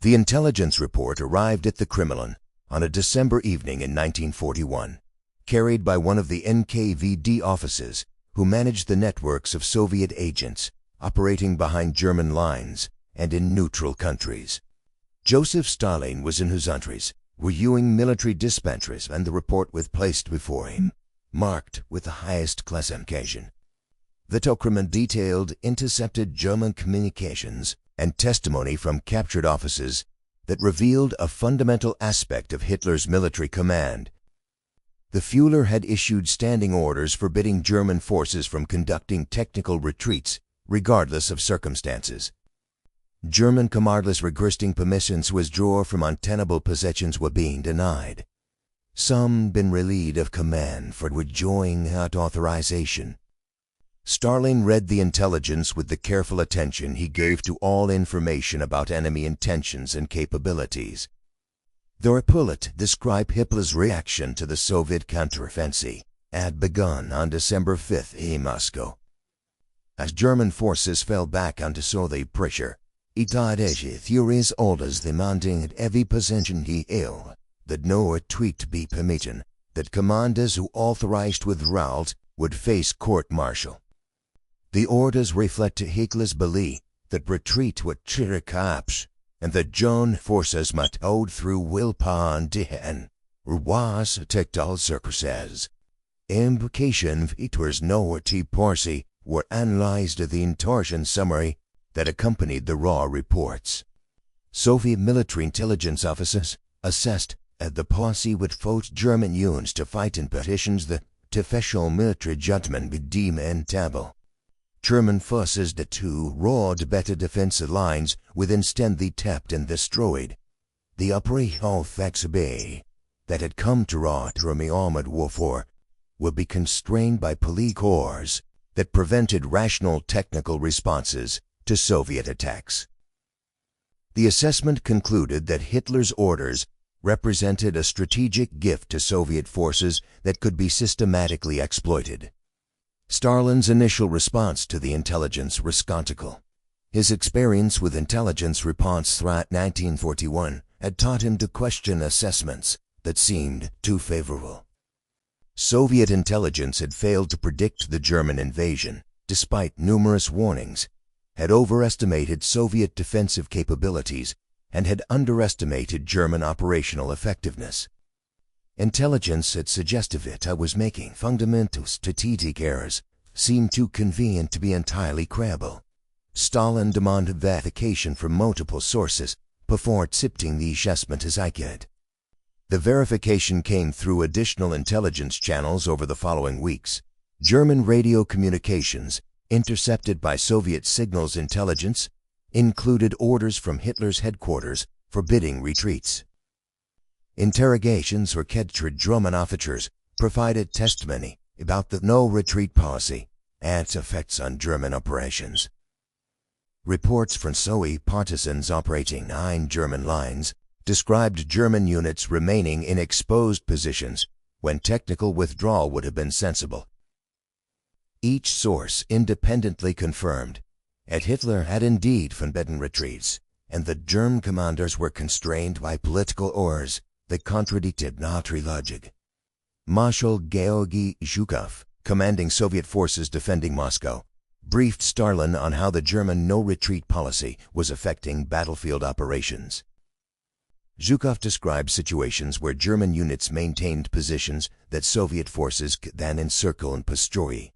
The intelligence report arrived at the Kremlin on a December evening in 1941, carried by one of the NKVD officers who managed the networks of Soviet agents operating behind German lines and in neutral countries. Joseph Stalin was in his entries, reviewing military dispatches, and the report was placed before him, marked with the highest classification. The document detailed intercepted German communications and testimony from captured officers that revealed a fundamental aspect of Hitler's military command. The Führer had issued standing orders forbidding German forces from conducting technical retreats, regardless of circumstances. German commanders requesting permissions to withdraw from untenable positions were being denied. Some been relieved of command for withdrawing without authorization. Stalin read the intelligence with the careful attention he gave to all information about enemy intentions and capabilities. The report described Hitler's reaction to the Soviet counteroffensive had begun on December 5th in Moscow. As German forces fell back under Soviet pressure, it had issued furious orders demanding at every position he held that no retreat be permitted, that commanders who authorized withdrawals would face court-martial. The orders reflected Hitler's belief that retreat would trigger collapse, and that German forces must hold through willpower and defend, or was tactical circumstances. Implications of Hitler's no-retreat policy were analyzed in the intelligence summary that accompanied the raw reports. Soviet military intelligence officers assessed that the policy would force German units to fight in positions that official military judgment would deem untenable. German forces that to roared better defensive lines would instead be tapped and destroyed. The operational flexibility that had come to raw from the armored warfare would be constrained by police corps that prevented rational technical responses to Soviet attacks. The assessment concluded that Hitler's orders represented a strategic gift to Soviet forces that could be systematically exploited. Stalin's initial response to the intelligence was skeptical. His experience with intelligence response throughout 1941 had taught him to question assessments that seemed too favorable. Soviet intelligence had failed to predict the German invasion, despite numerous warnings, had overestimated Soviet defensive capabilities, and had underestimated German operational effectiveness. Intelligence had suggested that I was making fundamental strategic errors seemed too convenient to be entirely credible. Stalin demanded verification from multiple sources before accepting the assessment as accurate. The verification came through additional intelligence channels over the following weeks. German radio communications, intercepted by Soviet signals intelligence, included orders from Hitler's headquarters forbidding retreats. Interrogations or captured German officers provided testimony about the no-retreat policy and its effects on German operations. Reports from Soviet partisans operating behind German lines described German units remaining in exposed positions when technical withdrawal would have been sensible. Each source independently confirmed that Hitler had indeed forbidden retreats, and that German commanders were constrained by political orders that contradicted military logic. Marshal Georgy Zhukov, commanding Soviet forces defending Moscow, briefed Stalin on how the German no-retreat policy was affecting battlefield operations. Zhukov described situations where German units maintained positions that Soviet forces could then encircle and destroy.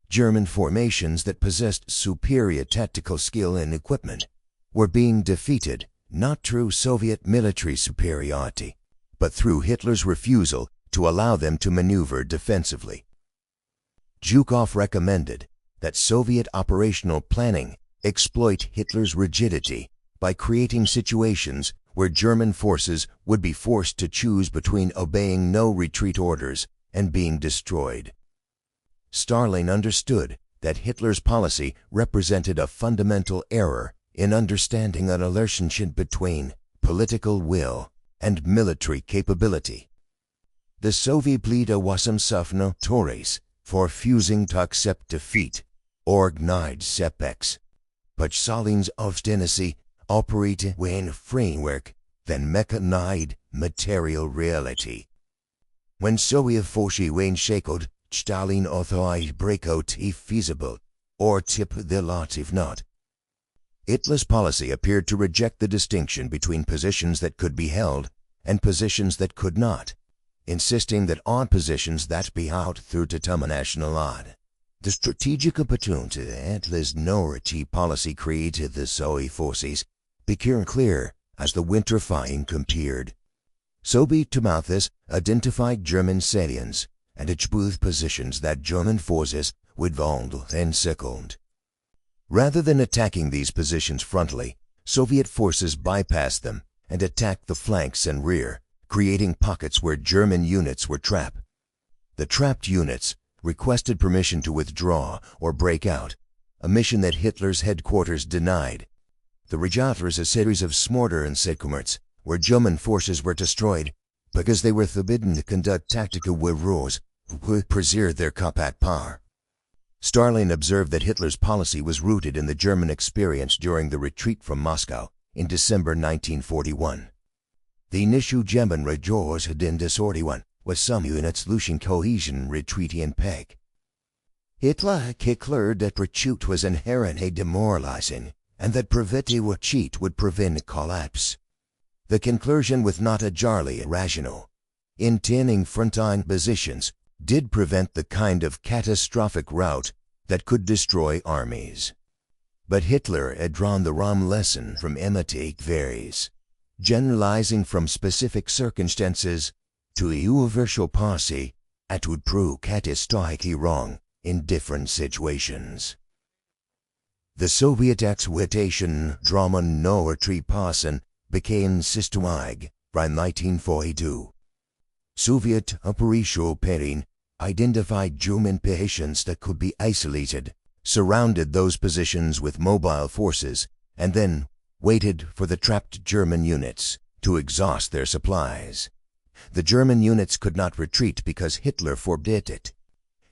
German formations that possessed superior tactical skill and equipment were being defeated not through Soviet military superiority, but through Hitler's refusal to allow them to maneuver defensively. Zhukov recommended that Soviet operational planning exploit Hitler's rigidity by creating situations where German forces would be forced to choose between obeying no-retreat orders and being destroyed. Stalin understood that Hitler's policy represented a fundamental error in understanding an relationship between political will and military capability. The Soviet leader was himself notorious for refusing to accept defeat or acknowledge setbacks, but Stalin's obstinacy operated within a framework than mechanized material reality. When Soviet forces were shackled, Stalin authorized breakout if feasible, or tip the lot if not. Hitler's policy appeared to reject the distinction between positions that could be held and positions that could not, insisting that on positions that be held through determination alone. The strategic opportunity that Hitler's no-retreat policy created the Soviet forces became clear as the winter fighting compared. Soviet commanders identified German salients and exposed positions that German forces would hold encircled. Rather than attacking these positions frontally, Soviet forces bypassed them and attacked the flanks and rear, creating pockets where German units were trapped. The trapped units requested permission to withdraw or break out, a mission that Hitler's headquarters denied. The result was a series of slaughter and settlements where German forces were destroyed because they were forbidden to conduct tactical withdrawals to preserve their compact power. Stalin observed that Hitler's policy was rooted in the German experience during the retreat from Moscow in December 1941. The initial German withdrawals had been disorderly, with some units losing cohesion retreating in peg. Hitler declared that retreat was inherently demoralizing and that preventing retreat would prevent collapse. The conclusion was not entirely irrational. Intending frontline positions did prevent the kind of catastrophic rout that could destroy armies. But Hitler had drawn the wrong lesson from imitate varies, generalizing from specific circumstances to a universal policy that would prove catastrophically wrong in different situations. The Soviet exploitation drama no retreat policy became systematic by 1942. Soviet operational planning identified German positions that could be isolated, surrounded those positions with mobile forces, and then waited for the trapped German units to exhaust their supplies. The German units could not retreat because Hitler forbid it.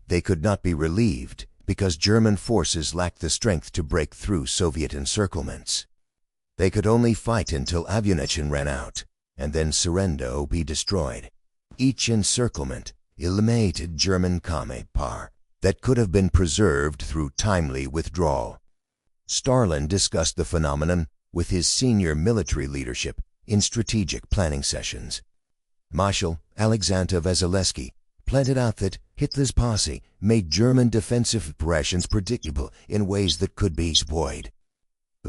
They could not be relieved because German forces lacked the strength to break through Soviet encirclements. They could only fight until ammunition ran out, and then surrender or be destroyed. Each encirclement eliminated German combat power that could have been preserved through timely withdrawal. Stalin discussed the phenomenon with his senior military leadership in strategic planning sessions. Marshal Alexander Vasilevsky pointed out that Hitler's policy made German defensive operations predictable in ways that could be exploited.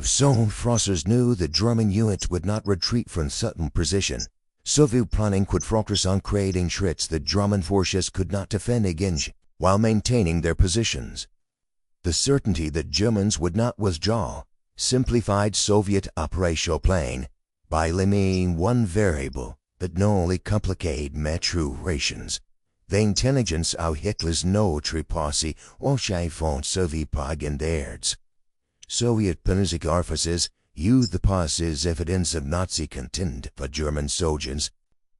So forces knew the German units would not retreat from certain position. Soviet planning could focus on creating threats that German forces could not defend against while maintaining their positions. The certainty that Germans would not withdraw simplified Soviet operational planning by eliminating one variable that not only complicated maturations. The intelligence of Hitler's no-retreat policy also found Soviet propagandairs. Soviet political officers used the policy as evidence of Nazi contempt for German soldiers,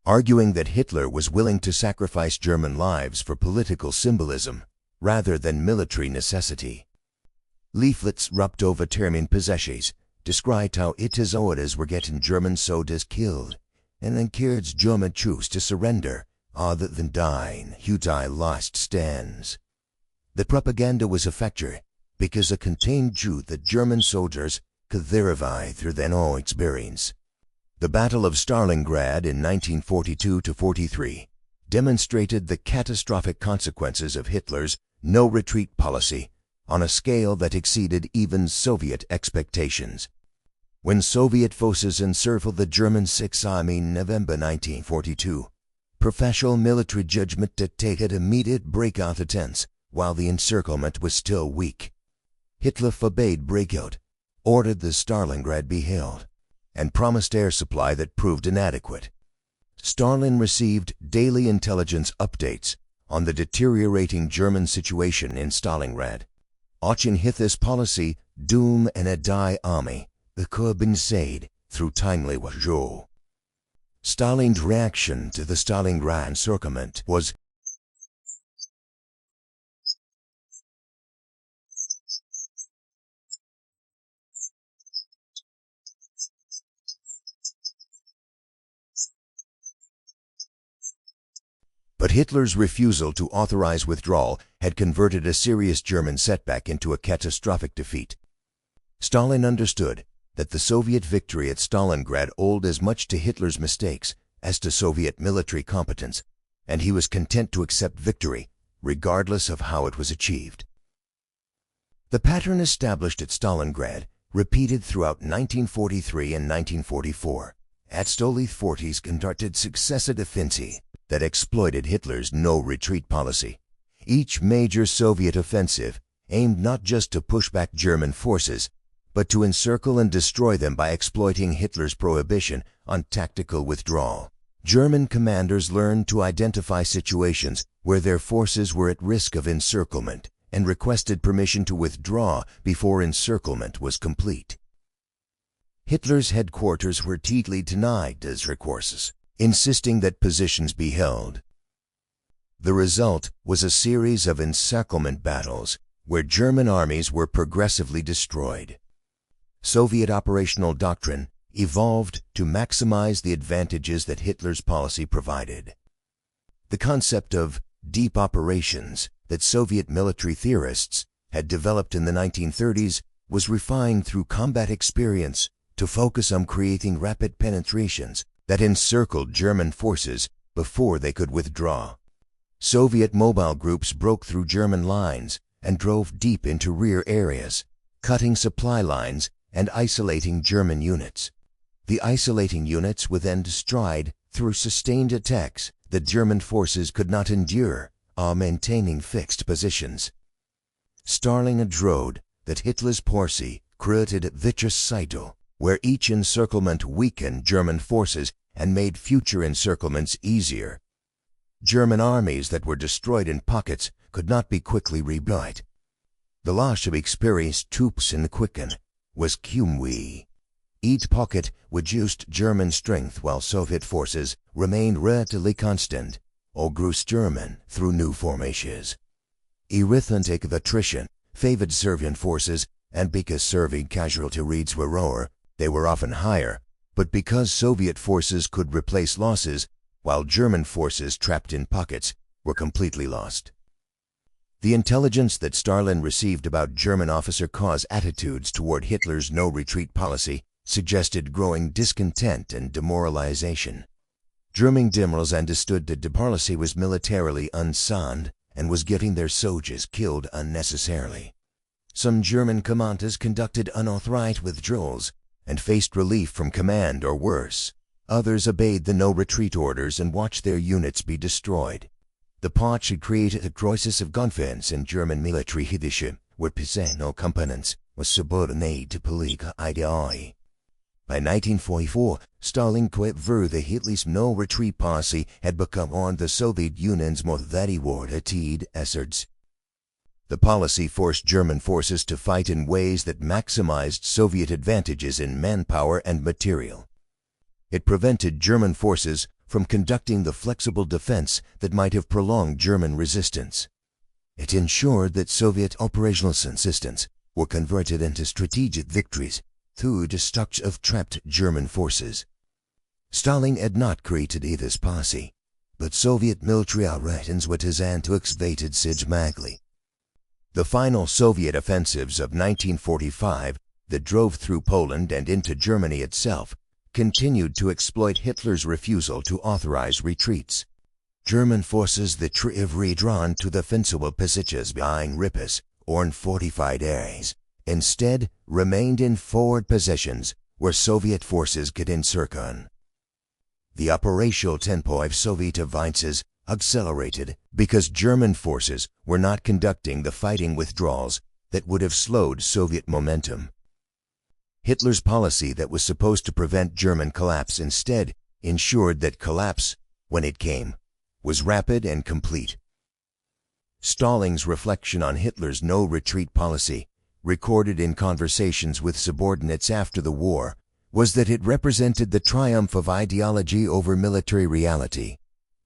arguing that Hitler was willing to sacrifice German lives for political symbolism rather than military necessity. Leaflets rubbed over German possessions described how Hitler's orders were getting German soldiers killed and encouraged German troops to surrender other than die in futile last stands. The propaganda was effective because it contained truth that German soldiers could verify through their own experience. The Battle of Stalingrad in 1942-43 demonstrated the catastrophic consequences of Hitler's no-retreat policy on a scale that exceeded even Soviet expectations. When Soviet forces encircled the German Sixth Army in November 1942, professional military judgment dictated immediate breakout attempts while the encirclement was still weak. Hitler forbade breakout, ordered the Stalingrad be held, and promised air supply that proved inadequate. Stalin received daily intelligence updates on the deteriorating German situation in Stalingrad. Watching Hitler's policy doom an entire army, the could have been saved through timely withdrawal. Stalin's reaction to the Stalingrad encirclement was But Hitler's refusal to authorize withdrawal had converted a serious German setback into a catastrophic defeat. Stalin understood that the Soviet victory at Stalingrad owed as much to Hitler's mistakes as to Soviet military competence, and he was content to accept victory, regardless of how it was achieved. The pattern established at Stalingrad repeated throughout 1943 and 1944. At Stolith forties conducted successive offensives that exploited Hitler's no-retreat policy. Each major Soviet offensive aimed not just to push back German forces, but to encircle and destroy them by exploiting Hitler's prohibition on tactical withdrawal. German commanders learned to identify situations where their forces were at risk of encirclement and requested permission to withdraw before encirclement was complete. Hitler's headquarters were repeatedly denied these recourses, insisting that positions be held. The result was a series of encirclement battles where German armies were progressively destroyed. Soviet operational doctrine evolved to maximize the advantages that Hitler's policy provided. The concept of deep operations that Soviet military theorists had developed in the 1930s was refined through combat experience to focus on creating rapid penetrations that encircled German forces before they could withdraw. Soviet mobile groups broke through German lines and drove deep into rear areas, cutting supply lines and isolating German units. The isolating units would then stride through sustained attacks that German forces could not endure, maintaining fixed positions. Stalin adroit that Hitler's policy created a vicious cycle where each encirclement weakened German forces and made future encirclements easier. German armies that were destroyed in pockets could not be quickly rebuilt. The loss of experienced troops in the quicken was cumulative. Each pocket reduced German strength while Soviet forces remained relatively constant or grew German through new formations. Arithmetic of attrition favored Serbian forces, and because Serbian casualty rates were lower, they were often higher, but because Soviet forces could replace losses, while German forces trapped in pockets were completely lost. The intelligence that Stalin received about German officer cause attitudes toward Hitler's no-retreat policy suggested growing discontent and demoralization. German generals understood that the policy was militarily unsound and was getting their soldiers killed unnecessarily. Some German commanders conducted unauthorized withdrawals and faced relief from command or worse. Others obeyed the no-retreat orders and watched their units be destroyed. The plot had created a crisis of confidence in German military leadership, where personnel components were subordinated to political ideology. By 1944, Stalin quit further Hitler's no-retreat policy had become one of the Soviet Union's most valued efforts. The policy forced German forces to fight in ways that maximized Soviet advantages in manpower and material. It prevented German forces from conducting the flexible defense that might have prolonged German resistance. It ensured that Soviet operational systems were converted into strategic victories through the destruction of trapped German forces. Stalin had not created this policy, but Soviet military operations were designed to execute it systematically. The final Soviet offensives of 1945 that drove through Poland and into Germany itself continued to exploit Hitler's refusal to authorize retreats. German forces that have redrawn to defensible positions behind rippers or in fortified areas instead remained in forward positions where Soviet forces could encircle. The operational tempo of Soviet advances accelerated because German forces were not conducting the fighting withdrawals that would have slowed Soviet momentum. Hitler's policy that was supposed to prevent German collapse instead ensured that collapse, when it came, was rapid and complete. Stalin's reflection on Hitler's no-retreat policy, recorded in conversations with subordinates after the war, was that it represented the triumph of ideology over military reality.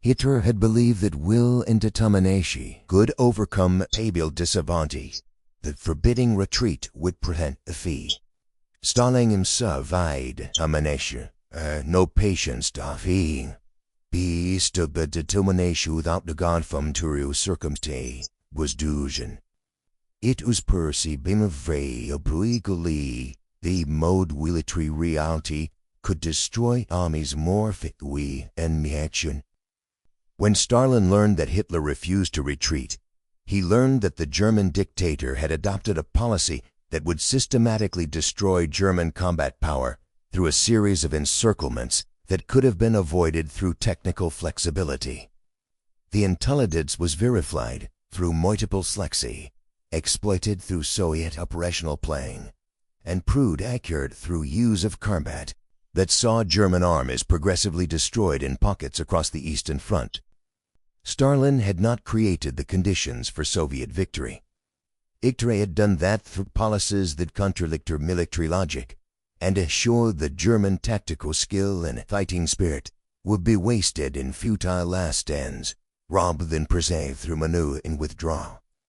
Hitler had believed that will and determination could overcome able disadvantage, that forbidding retreat would prevent defeat. Stalin himself had determination, no patience to defeat. Beast of the determination without the God from Turu circumstance was dusion. It was perceiving very obliquely the mode military reality could destroy armies more effectively and action. When Stalin learned that Hitler refused to retreat, he learned that the German dictator had adopted a policy that would systematically destroy German combat power through a series of encirclements that could have been avoided through technical flexibility. The intelligence was verified through multiple flexi, exploited through Soviet operational planning, and proved accurate through use of combat that saw German armies progressively destroyed in pockets across the Eastern Front. Stalin had not created the conditions for Soviet victory. Hitler had done that through policies that contradict military logic and assured that German tactical skill and fighting spirit would be wasted in futile last stands rather than preserved through maneuver and withdrawal.